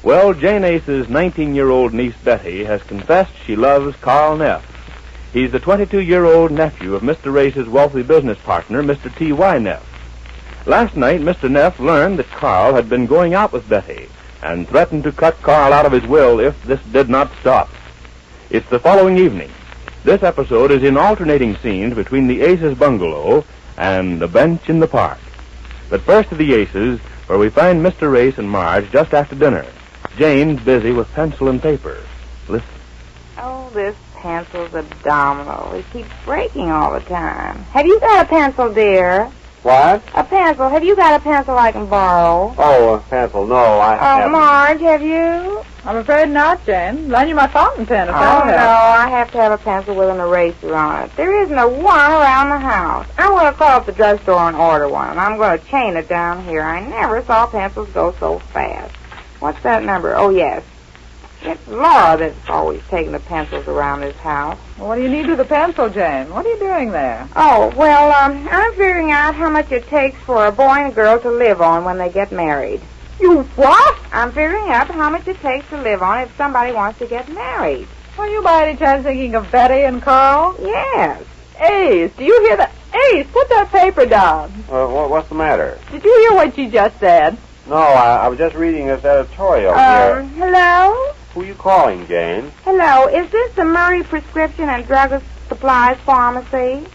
Well, Jane Ace's 19-year-old niece Betty has confessed she loves Carl Neff. He's the 22-year-old nephew of Mr. Ace's wealthy business partner, Mr. T.Y. Neff. Last night, Mr. Neff learned that Carl had been going out with Betty and threatened to cut Carl out of his will if this did not stop. It's the following evening. This episode is in alternating scenes between the Aces' bungalow and a bench in the park. But first to the Aces, where we find Mr. Ace and Marge just after dinner. Jane's busy with pencil and paper. Listen. Oh, this pencil's abdominal. It keeps breaking all the time. Have you got a pencil, dear? What? A pencil. Have you got a pencil I can borrow? Oh, a pencil. No, I haven't. Marge, have you? I'm afraid not, Jane. Lend you my fountain pen if Oh, no, I have to have a pencil with an eraser on it. There isn't a one around the house. I want to call up the drugstore and order one, and I'm going to chain it down here. I never saw pencils go so fast. What's that number? Oh, yes. It's Laura that's always taking the pencils around this house. Well, what do you need with a pencil, Jane? What are you doing there? Oh, well, I'm figuring out how much it takes for a boy and a girl to live on when they get married. You what? I'm figuring out how much it takes to live on if somebody wants to get married. Are you by any chance thinking of Betty and Carl? Yes. Ace, do you hear that? Ace, put that paper down. What's the matter? Did you hear what she just said? No, I was just reading this editorial here. Hello? Who are you calling, Jane? Hello, is this the Murray Prescription and Drug Supplies Pharmacy?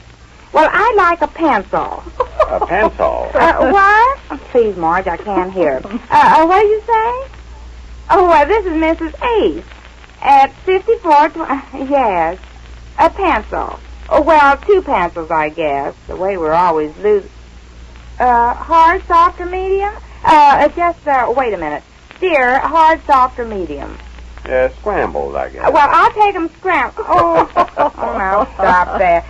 Well, I'd like a pencil. A pencil? What? Oh, please, Marge, I can't hear. What did you say? Oh, well, this is Mrs. Ace at 54... yes, a pencil. Oh, well, two pencils, I guess. The way we're always losing... hard, soft, or medium? Wait a minute. Dear, hard, soft, or medium? Scrambled, I guess. Well, I'll take them scrambled. Oh, now stop there.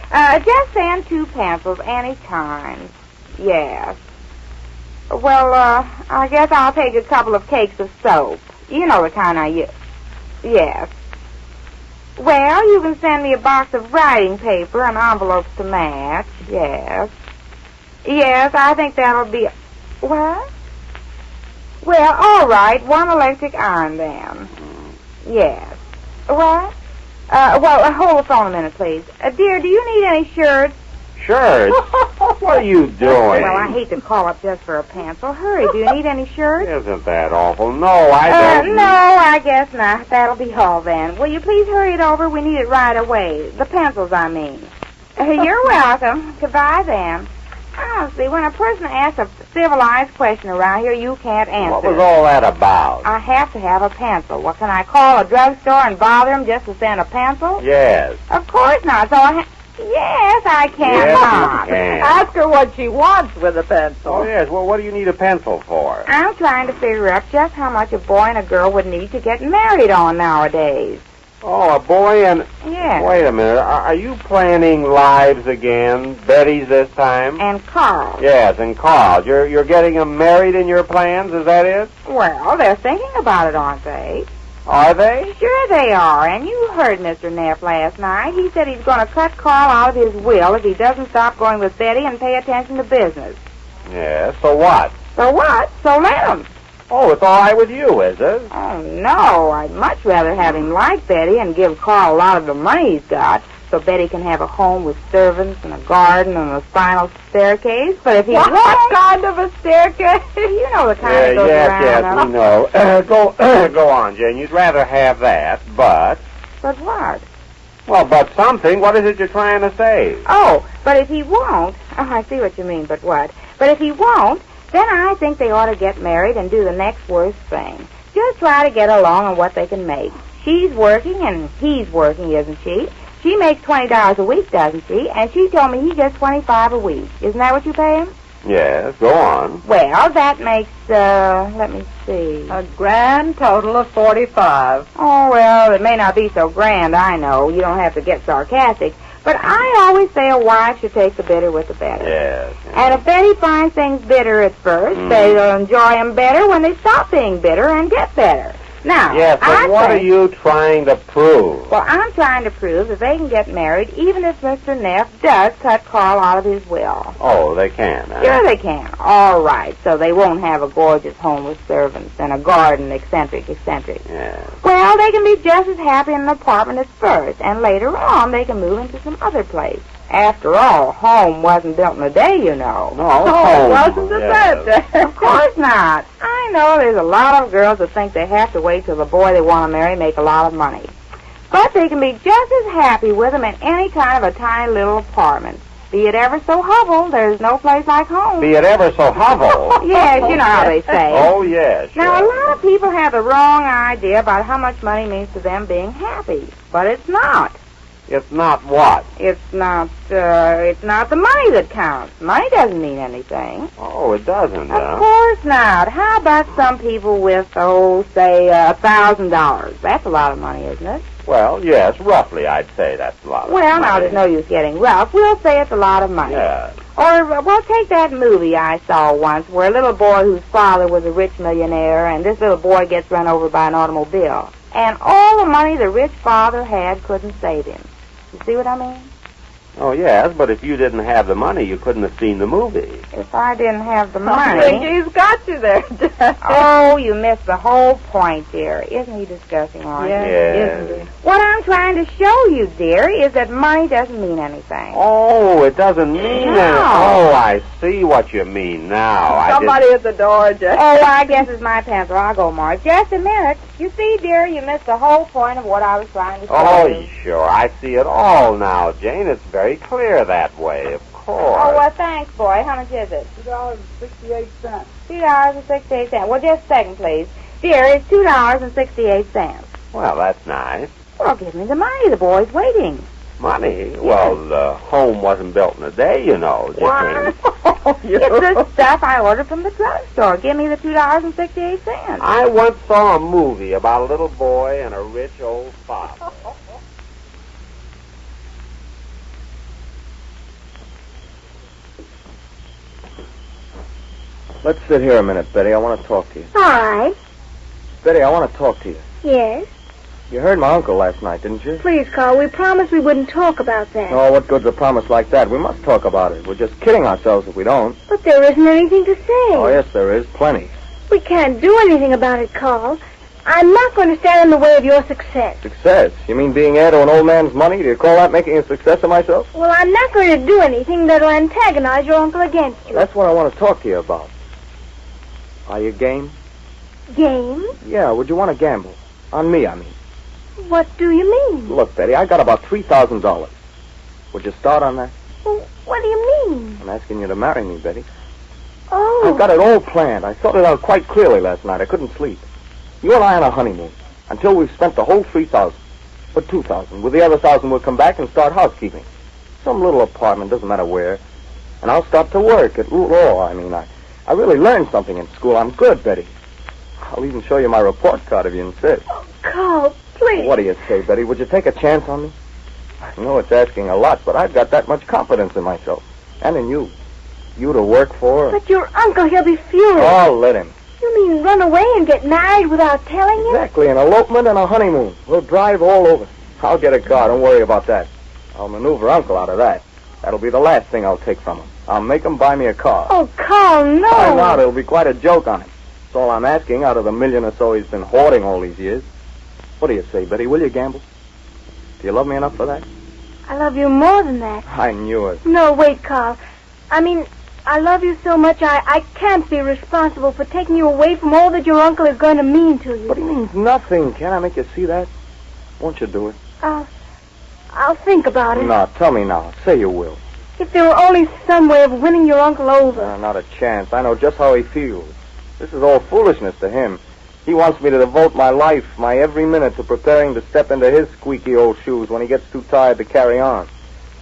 Just send two pencils any kind. Yes. Well, I guess I'll take a couple of cakes of soap. You know the kind I use. Yes. Well, you can send me a box of writing paper and envelopes to match. Yes. Yes, I think that'll be... What? Well, all right. One electric iron, then. Yes. What? Hold the phone a minute, please. Dear, do you need any shirts? Shirts? What are you doing? Well, I hate to call up just for a pencil. Hurry, do you need any shirts? Isn't that awful? No, I don't. No, I guess not. That'll be all then. Will you please hurry it over? We need it right away. The pencils, I mean. You're welcome. Goodbye, then. Honestly, when a person asks a civilized question around here, you can't answer. What was all that about? I have to have a pencil. What, can I call a drugstore and bother them just to send a pencil? Yes. Of course not. So yes, I cannot. Yes, you can. Ask her what she wants with a pencil. Oh, yes. Well, what do you need a pencil for? I'm trying to figure out just how much a boy and a girl would need to get married on nowadays. Oh, a boy and... Yes. Wait a minute. Are you planning lives again? Betty's this time? And Carl. Yes, and Carl. You're getting them married in your plans, is that it? Well, they're thinking about it, aren't they? Are they? Sure they are. And you heard Mr. Neff last night. He said he's going to cut Carl out of his will if he doesn't stop going with Betty and pay attention to business. Yes, so what? So what? So let him. Oh, it's all right with you, is it? Oh, no. I'd much rather have him like Betty and give Carl a lot of the money he's got so Betty can have a home with servants and a garden and a spiral staircase. But if he What kind of a staircase? You know the kind that goes around. Yes, we know. Go on, Jane. You'd rather have that, but... But what? Well, but something. What is it you're trying to say? Oh, but if he won't... Oh, I see what you mean, but what? But if he won't, then I think they ought to get married and do the next worst thing. Just try to get along on what they can make. She's working and he's working, isn't she? She makes $20 a week, doesn't she? And she told me he gets $25 a week. Isn't that what you pay him? Yes, go on. Well, that makes, let me see. A grand total of $45. Oh, well, it may not be so grand, I know. You don't have to get sarcastic. But I always say a wife should take the bitter with the better. Yes. And if Betty finds things bitter at first, they'll enjoy them better when they stop being bitter and get better. Now, Yes, but what are you trying to prove? Well, I'm trying to prove that they can get married even if Mr. Neff does cut Carl out of his will. Oh, they can, huh? Sure they can. All right, so they won't have a gorgeous home with servants and a garden, eccentric. Yeah. Well, they can be just as happy in an apartment at first, and later on they can move into some other place. After all, home wasn't built in a day, you know. No, home. Wasn't the birthday. Of course not. I know there's a lot of girls that think they have to wait till the boy they want to marry make a lot of money. But they can be just as happy with him in any kind of a tiny little apartment. Be it ever so hovel, there's no place like home. Be it ever so hovel. Yes, you know how they say. Oh, yes. Now, a lot of people have the wrong idea about how much money means to them being happy. But it's not. It's not what? It's not the money that counts. Money doesn't mean anything. Oh, it doesn't, Of course not. How about some people with, say, $1,000? That's a lot of money, isn't it? Well, yes, roughly I'd say that's a lot of Well, money. now, there's no use getting rough. We'll say it's a lot of money. Yeah. Or, well, take that movie I saw once where a little boy whose father was a rich millionaire, and this little boy gets run over by an automobile. And all the money the rich father had couldn't save him. You see what I mean? Oh, yes, but if you didn't have the money, you couldn't have seen the movie. If I didn't have the I think money... he's got you there, Jack. Oh, you missed the whole point, dear. Isn't he disgusting, Orange? Yes. Isn't he? What I'm trying to show you, dear, is that money doesn't mean anything. Oh, it doesn't mean anything. Oh, I see what you mean now. Somebody at the door, Jack. Oh, I guess it's my pencil. I'll go, Marge. Just a minute. You see, dear, you missed the whole point of what I was trying to show Oh, you. sure. I see it all now, Jane. It's very clear that way, of course. Oh, well, thanks, boy. How much is it? $2.68. $2.68. Well, just a second, please. Dear, it's $2.68. Well, that's nice. Well, give me the money. The boy's waiting. Money? Well, the home wasn't built in a day, you know, Jane. It's the stuff I ordered from the drugstore. Give me the $2.68. I once saw a movie about a little boy and a rich old father. Let's sit here a minute, Betty. I want to talk to you. All right. Betty, I want to talk to you. Yes. You heard my uncle last night, didn't you? Please, Carl, we promised we wouldn't talk about that. Oh, what good's a promise like that? We must talk about it. We're just kidding ourselves if we don't. But there isn't anything to say. Oh, yes, there is. Plenty. We can't do anything about it, Carl. I'm not going to stand in the way of your success. Success? You mean being heir to an old man's money? Do you call that making a success of myself? Well, I'm not going to do anything that'll antagonize your uncle against you. That's what I want to talk to you about. Are you game? Game? Yeah, would you want to gamble? On me, I mean. What do you mean? Look, Betty, I got about $3,000. Would you start on that? Well, what do you mean? I'm asking you to marry me, Betty. Oh. I've got it all planned. I thought it out quite clearly last night. I couldn't sleep. You and I on a honeymoon until we've spent the whole $3,000. But $2,000. With the other $1,000, we'll come back and start housekeeping. Some little apartment, doesn't matter where. And I'll start to work at law. I really learned something in school. I'm good, Betty. I'll even show you my report card if you insist. Oh, Carl, please. What do you say, Betty? Would you take a chance on me? I know it's asking a lot, but I've got that much confidence in myself. And in you. You to work for. But your uncle, he'll be furious. Oh, let him. You mean run away and get married without telling him? Exactly, an elopement and a honeymoon. We'll drive all over. I'll get a car, don't worry about that. I'll maneuver Uncle out of that. That'll be the last thing I'll take from him. I'll make him buy me a car. Oh, Carl, no. Why not? It'll be quite a joke on him. That's all I'm asking out of the $1 million or so he's been hoarding all these years. What do you say, Betty? Will you gamble? Do you love me enough for that? I love you more than that. I knew it. No, wait, Carl. I love you so much I can't be responsible for taking you away from all that your uncle is going to mean to you. But he means nothing. Can't I make you see that? Won't you do it? I'll think about it. No, tell me now. Say you will. If there were only some way of winning your uncle over. Not a chance. I know just how he feels. This is all foolishness to him. He wants me to devote my life, my every minute, to preparing to step into his squeaky old shoes when he gets too tired to carry on.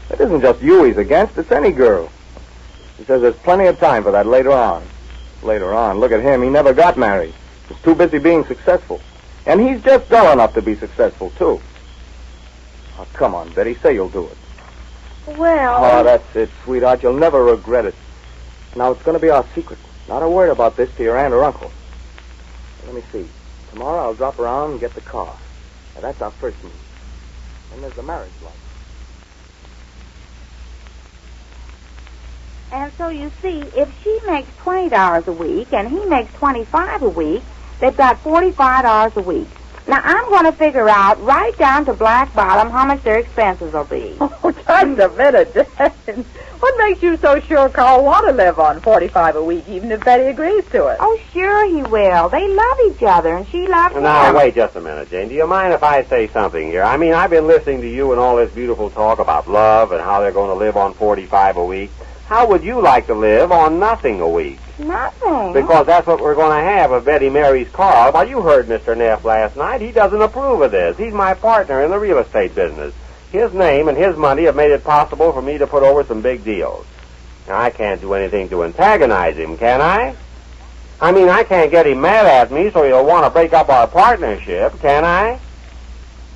It isn't just you he's against. It's any girl. He says there's plenty of time for that later on. Later on. Look at him. He never got married. He's too busy being successful. And he's just dull enough to be successful, too. Oh, come on, Betty. Say you'll do it. Well... Oh, that's it, sweetheart. You'll never regret it. Now, it's going to be our secret. Not a word about this to your aunt or uncle. Let me see. Tomorrow I'll drop around and get the car. Now, that's our first move. Then there's the marriage life. And so you see, if she makes $20 a week and he makes $25 a week, they've got $45 a week. Now, I'm going to figure out right down to black bottom how much their expenses will be. Oh, just a minute, Jane. What makes you so sure Carl want to live on $45 a week, even if Betty agrees to it? Oh, sure he will. They love each other, and she loves him. Now, wait just a minute, Jane. Do you mind if I say something here? I mean, I've been listening to you and all this beautiful talk about love and how they're going to live on $45 a week. How would you like to live on nothing a week? Nothing? Because that's what we're going to have if Betty marries Carl. Well, you heard Mr. Neff last night. He doesn't approve of this. He's my partner in the real estate business. His name and his money have made it possible for me to put over some big deals. Now, I can't do anything to antagonize him, can I? I mean, I can't get him mad at me so he'll want to break up our partnership, can I?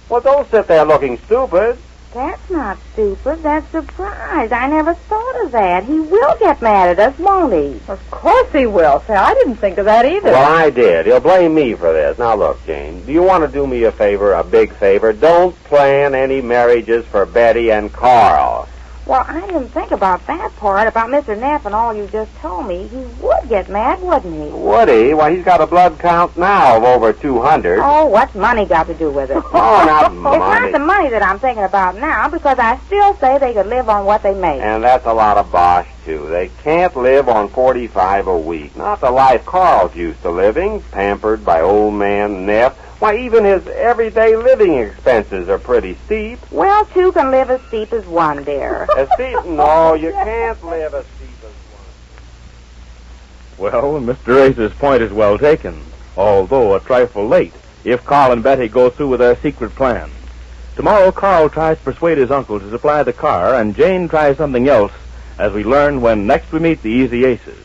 Well, don't sit there looking stupid. That's not stupid. That's surprise. I never thought of that. He will get mad at us, won't he? Of course he will. Say, I didn't think of that either. Well, I did. He'll blame me for this. Now, look, Jane, do you want to do me a favor, a big favor? Don't plan any marriages for Betty and Carl. Well, I didn't think about that part, about Mr. Neff and all you just told me. He would get mad, wouldn't he? Would he? Well, he's got a blood count now of over 200. Oh, what's money got to do with it? Oh, not money. It's not the money that I'm thinking about now, because I still say they could live on what they make. And that's a lot of bosh, too. They can't live on $45 a week. Not the life Carl's used to living, pampered by old man Neff. Why, even his everyday living expenses are pretty steep. Well, two can live as steep as one, dear. As steep? No, you can't live as steep as one. Well, Mr. Ace's point is well taken, although a trifle late, if Carl and Betty go through with their secret plan. Tomorrow, Carl tries to persuade his uncle to supply the car, and Jane tries something else, as we learn when next we meet the Easy Aces.